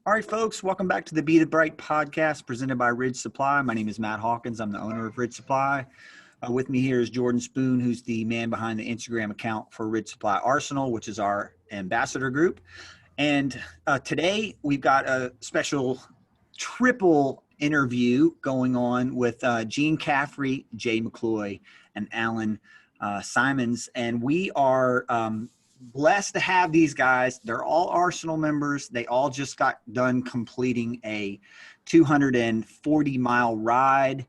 All right, folks, welcome back to the Be the Bright podcast presented by Ridge Supply. My name is Matt Hawkins. I'm the owner of Ridge Supply. With me here is Jordan Spoon, who's the man behind the Instagram account for Ridge Supply Arsenal, which is our ambassador group. And today we've got a special triple interview going on with Gene Caffery, Jay McCloy, and Alan Simons. And we are blessed to have these guys. They're all Arsenal members. They all just got done completing a 240-mile ride.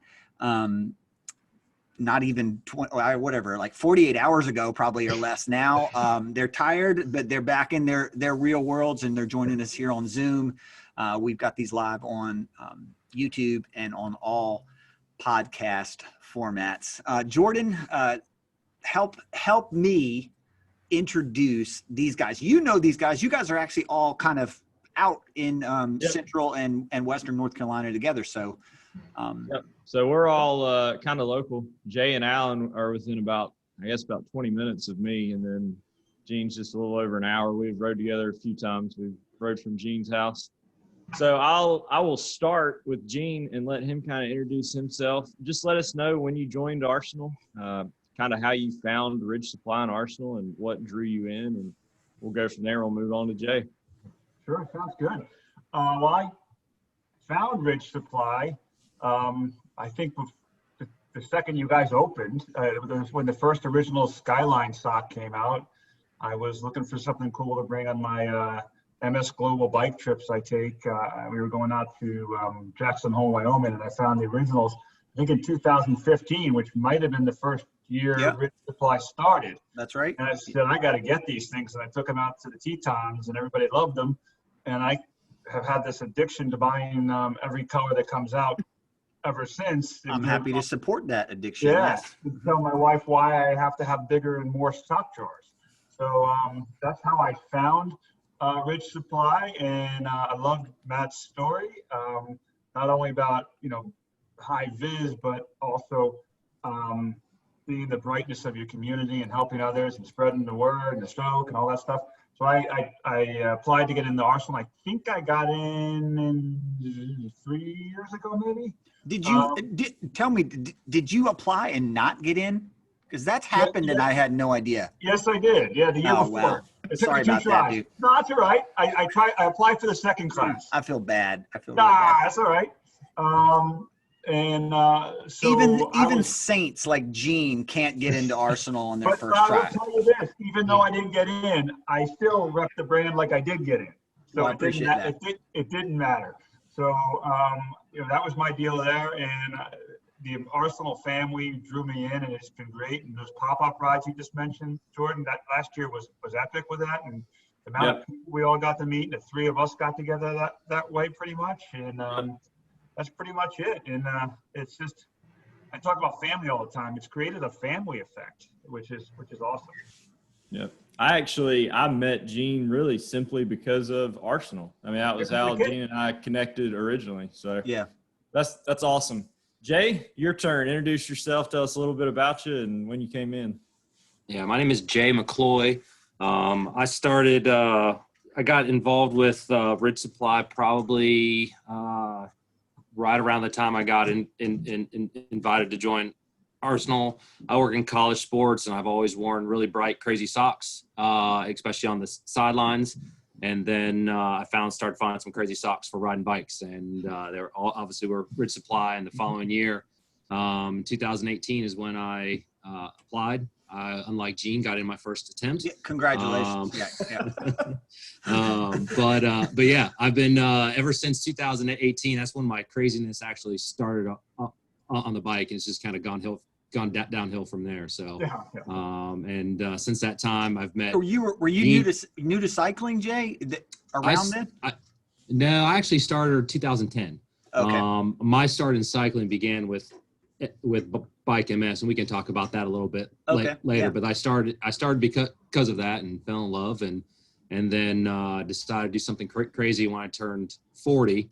Not even 48 hours ago, probably, or less now. They're tired, but they're back in their real worlds, and they're joining us here on Zoom. We've got these live on YouTube and on all podcast formats. Jordan, help me introduce these guys. You know these guys. You guys are actually all kind of out in Central and Western North Carolina together. So, So we're all kind of local. Jay and Alan are within about 20 minutes of me, and then Gene's just a little over an hour. We've rode together a few times. We've rode from Gene's house. So I will start with Gene and let him kind of introduce himself. Just let us know when you joined Arsenal, kind of how you found Ridge Supply and Arsenal and what drew you in, and we'll go from there. We'll move on to Jay. Sure, sounds good. Well, I found Ridge Supply, I think the second you guys opened, it was when the first original Skyline sock came out. I was looking for something cool to bring on my MS Global bike trips I take. We were going out to Jackson Hole, Wyoming, and I found the originals, I think in 2015, which might have been the first year Ridge Supply started. That's right. And I said, I got to get these things. And I took them out to the Tetons, and everybody loved them. And I have had this addiction to buying every color that comes out ever since. I'm happy to support that addiction. Yeah. Yes. Tell my wife why I have to have bigger and more sock drawers. So that's how I found Ridge Supply. And I loved Matt's story, not only about, high vis, but also being the brightness of your community and helping others and spreading the word and the stroke and all that stuff. So I applied to get into Arsenal. I think I got in 3 years ago, maybe. Did you tell me? Did you apply and not get in? Because that's happened, and I had no idea. Yes, I did. Yeah, the year before. Wow. Sorry about that, dude. No, that's all right. I applied for the second class. I feel bad. Really bad. Bad. That's all right. So even saints like Gene can't get into Arsenal on their first try. I will tell you this: even though I didn't get in, I still rep the brand like I did get in. So I appreciate that. It didn't matter. So that was my deal there, and the Arsenal family drew me in, and it's been great. And those pop-up rides you just mentioned, Jordan, that last year was epic with that, and the amount of people we all got to meet, and the three of us got together that way pretty much, and that's pretty much it. And it's just, I talk about family all the time. It's created a family effect, which is awesome. Yeah. I met Gene really simply because of Arsenal. I mean, that was how Gene and I connected originally. So yeah, that's awesome. Jay, your turn. Introduce yourself. Tell us a little bit about you and when you came in. Yeah, my name is Jay McCloy. I got involved with Ridge Supply probably right around the time I got invited to join Arsenal. I work in college sports, and I've always worn really bright, crazy socks, especially on the sidelines. And then I started finding some crazy socks for riding bikes, and they were all obviously were Ridge Supply. And the following year, 2018 is when I applied. Unlike Gene, got in my first attempt. Yeah, congratulations. But yeah, I've been ever since 2018. That's when my craziness actually started on the bike, and it's just kind of gone downhill from there. So, and since that time, I've met. Were you new to cycling, Jay? Around then? No, I actually started 2010. Okay. My start in cycling began with Bike MS, and we can talk about that a little bit later. Yeah. But I started because of that and fell in love, and then decided to do something crazy when I turned 40.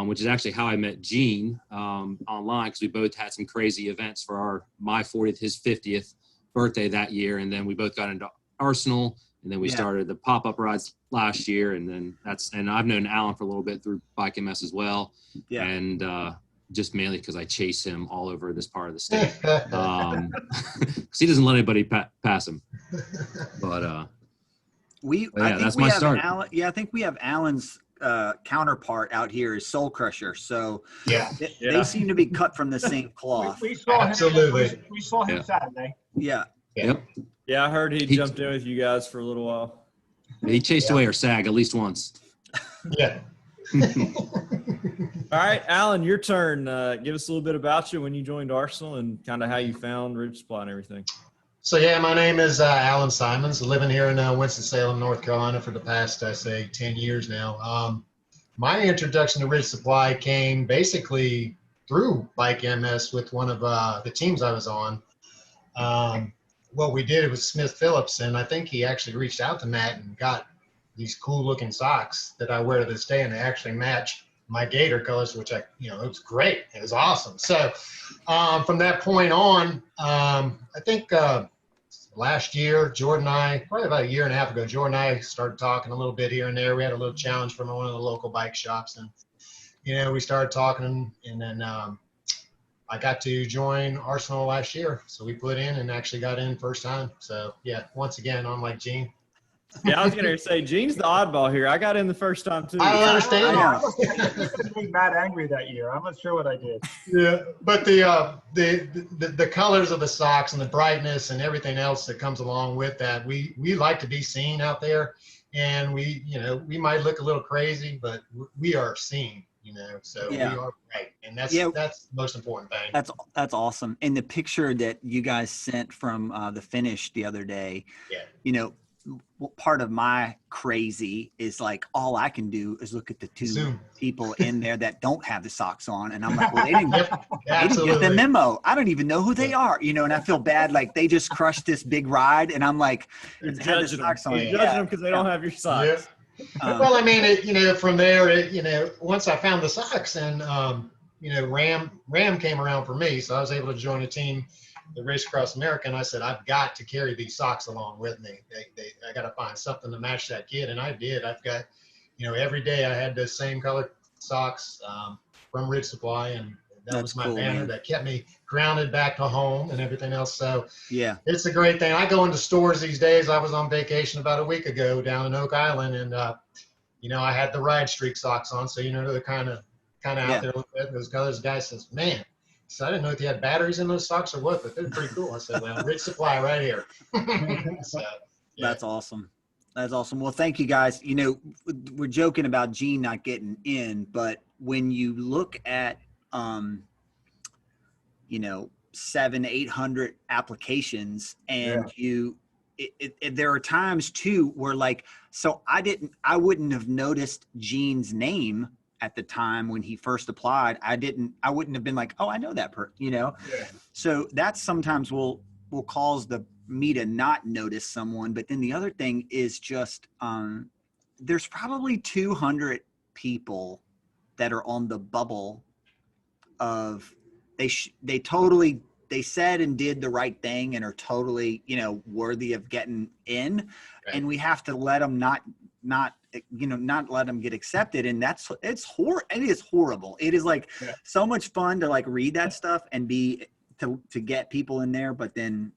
Which is actually how I met Gene online, because we both had some crazy events for my 40th, his 50th birthday that year. And then we both got into Arsenal. And then we Yeah. started the pop-up rides last year, and then and I've known Alan for a little bit through Bike MS as well. Yeah. And just mainly because I chase him all over this part of the state. Because he doesn't let anybody pass him. But I think that's we my have start. Alan, I think we have Alan's counterpart out here is Soul Crusher. So Yeah. they seem to be cut from the same cloth. We saw Absolutely. him. We saw him Yeah. Saturday. Yeah. Yep. Yeah, I heard he jumped in with you guys for a little while. He chased away our SAG at least once. Yeah. All right, Alan, your turn. Give us a little bit about you when you joined Arsenal and kind of how you found Ridge Supply and everything. So yeah, my name is Alan Simons. Living here in Winston-Salem, North Carolina for the past, I say, 10 years now. My introduction to Ridge Supply came basically through Bike MS with one of the teams I was on. What we did was Smith Phillips, and I think he actually reached out to Matt and got these cool looking socks that I wear to this day, and they actually match my Gator colors, which it was great. It was awesome. So from that point on, I think last year, Jordan and I, probably about a year and a half ago, Jordan and I started talking a little bit here and there. We had a little challenge from one of the local bike shops, and we started talking, and then I got to join Arsenal last year. So we put in and actually got in first time. So yeah, once again, I'm like Gene. Yeah, I was going to say, Gene's the oddball here. I got in the first time, too. I don't understand. I made Matt angry that year. I'm not sure what I did. Yeah, but the colors of the socks and the brightness and everything else that comes along with that, we like to be seen out there, and we might look a little crazy, but we are seen. So Yeah. we are right, and that's the most important thing. That's awesome. And the picture that you guys sent from the finish the other day, part of my crazy is like all I can do is look at the two Zoom. people in there that don't have the socks on, and I'm like, well, they didn't get Absolutely. the memo. I don't even know who they are, and I feel bad, like they just crushed this big ride, and I'm like, You're they had the judging them. socks on. You're judging them because they don't have your socks. Yeah. Well, I mean, from there, once I found the socks, and Ram came around for me, so I was able to join a team that raced across America, and I said, I've got to carry these socks along with me. I got to find something to match that kid, and I did. I've got, every day I had the same color socks from Ridge Supply, and that was my cool, banner man. that kept me grounded back to home and everything else. So Yeah. it's a great thing. I go into stores these days. I was on vacation about a week ago down in Oak Island, and I had the Ride Streak socks on, so they're kind of out there a little bit. Those colors. The guy says, "Man," so I didn't know if you had batteries in those socks or what, but they're pretty cool. I said, "Well, Ridge Supply right here." So, yeah. That's awesome. That's awesome. Well, thank you guys. We're joking about Gene not getting in, but when you look at 700-800 applications, and there are times too where I wouldn't have noticed Gene's name at the time when he first applied. I wouldn't have been like, oh, I know that person, So that sometimes will cause me to not notice someone. But then the other thing is just, there's probably 200 people that are on the bubble of they said and did the right thing and are totally, worthy of getting in. Right. And we have to let them not let them get accepted. And it is horrible. It is so much fun to read that stuff and to get people in there. But then,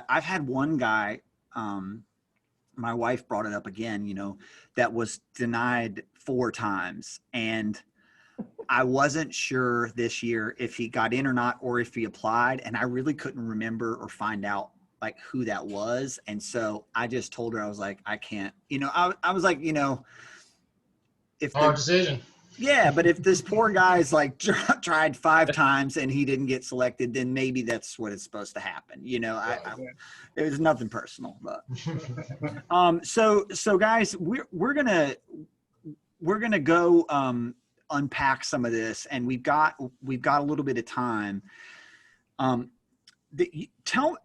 I've had one guy, my wife brought it up again, that was denied 4 times. And I wasn't sure this year if he got in or not, or if he applied. And I really couldn't remember or find out who that was. And so I just told her, I was like, I can't, I was like, if hard decision. Yeah. But if this poor guy's tried 5 times and he didn't get selected, then maybe that's what is supposed to happen. It was nothing personal, but, so guys, we're going to go, unpack some of this, and we've got a little bit of time. Tell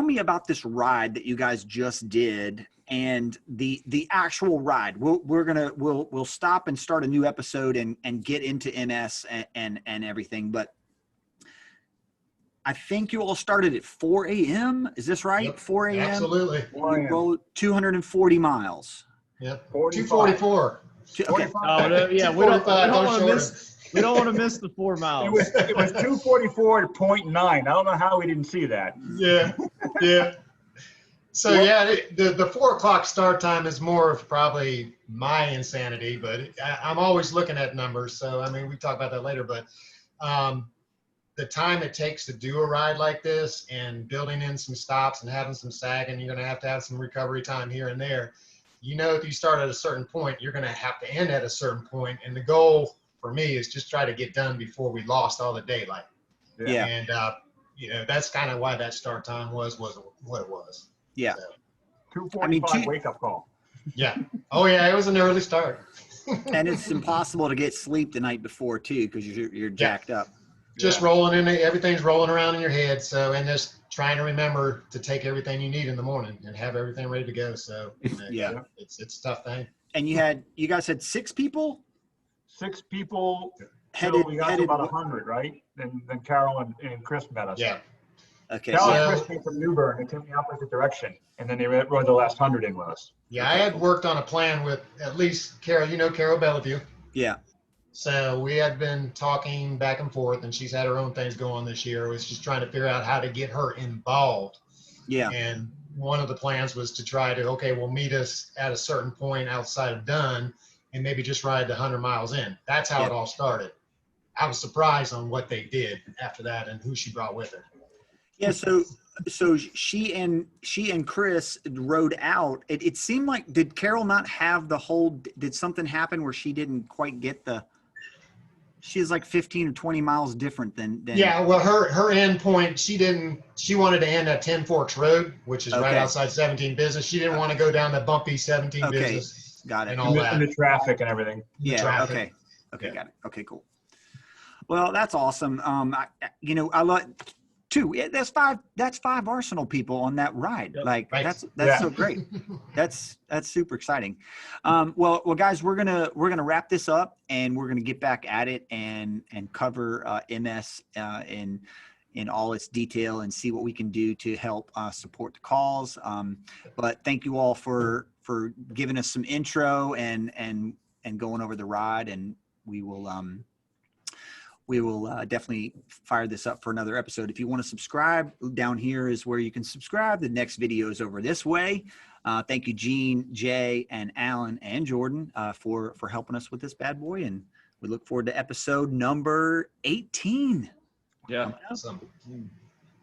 me about this ride that you guys just did and the actual ride. We'll stop and start a new episode and get into MS and everything. But I think you all started at 4 a.m. Is this right? Yep, 4 a.m. Absolutely. You rode 240 miles. Yep. 45. 244. Okay. 45. Oh, no, yeah, we don't 245, want to shorten. miss. We don't want to miss the 4 miles. It was 244.9. I don't know how we didn't see that. Yeah, yeah. So Well- yeah, the 4 o'clock start time is more of probably my insanity, but I'm always looking at numbers. So I mean, we talk about that later. But the time it takes to do a ride like this, and building in some stops and having some sagging, you're going to have some recovery time here and there. You know, if you start at a certain point, you're going to have to end at a certain point. And the goal for me is just try to get done before we lost all the daylight. Yeah. And you know, that's kind of why that start time was what it was. Yeah. So, 245 wake-up call. yeah. Oh yeah, it was an early start. And it's impossible to get sleep the night before too, because you're jacked up. Just rolling in, everything's rolling around in your head. So, and just trying to remember to take everything you need in the morning and have everything ready to go. So, you know, Yeah. it's a tough thing. And you guys had 6 people 6 people. headed. We got to about 100, right? Then Carol and Chris met us. Yeah. Okay. Carol So, and Chris came from Newburgh and came the opposite direction, and then they rode the last 100 in with us. Yeah. I had worked on a plan with at least Carol, Carol Bellevue. yeah. So we had been talking back and forth, and she's had her own things going this year. It was just trying to figure out how to get her involved. Yeah. And one of the plans was to try to, okay, we'll meet us at a certain point outside of Dunn and maybe just ride the 100 miles in. That's how it all started. I was surprised on what they did after that and who she brought with her. Yeah. So she and Chris rode out. It seemed like, did Carol not have the whole, did something happen where she didn't quite get she's like 15 or 20 miles different than Yeah, well, her end point, she wanted to end at 10 Forks Road, which is right Okay. outside 17 Business. She didn't want to go down the bumpy 17 Okay. Business Got it. and all that. And the traffic and everything. The Yeah. traffic. Okay. Yeah. Got it. Okay, cool. Well, that's awesome. I love too. That's 5 Arsenal people on that ride. Yep. Like Right. that's Yeah. so great. That's super exciting. Well, guys, we're gonna wrap this up, and we're gonna get back at it and cover MS in all its detail and see what we can do to help support the cause. But thank you all for giving us some intro and going over the ride, and we will definitely fire this up for another episode. If you want to subscribe, down here is where you can subscribe. The next video is over this way. Thank you, Gene, Jay, and Alan, and Jordan for helping us with this bad boy. And we look forward to episode number 18. Yeah. Awesome.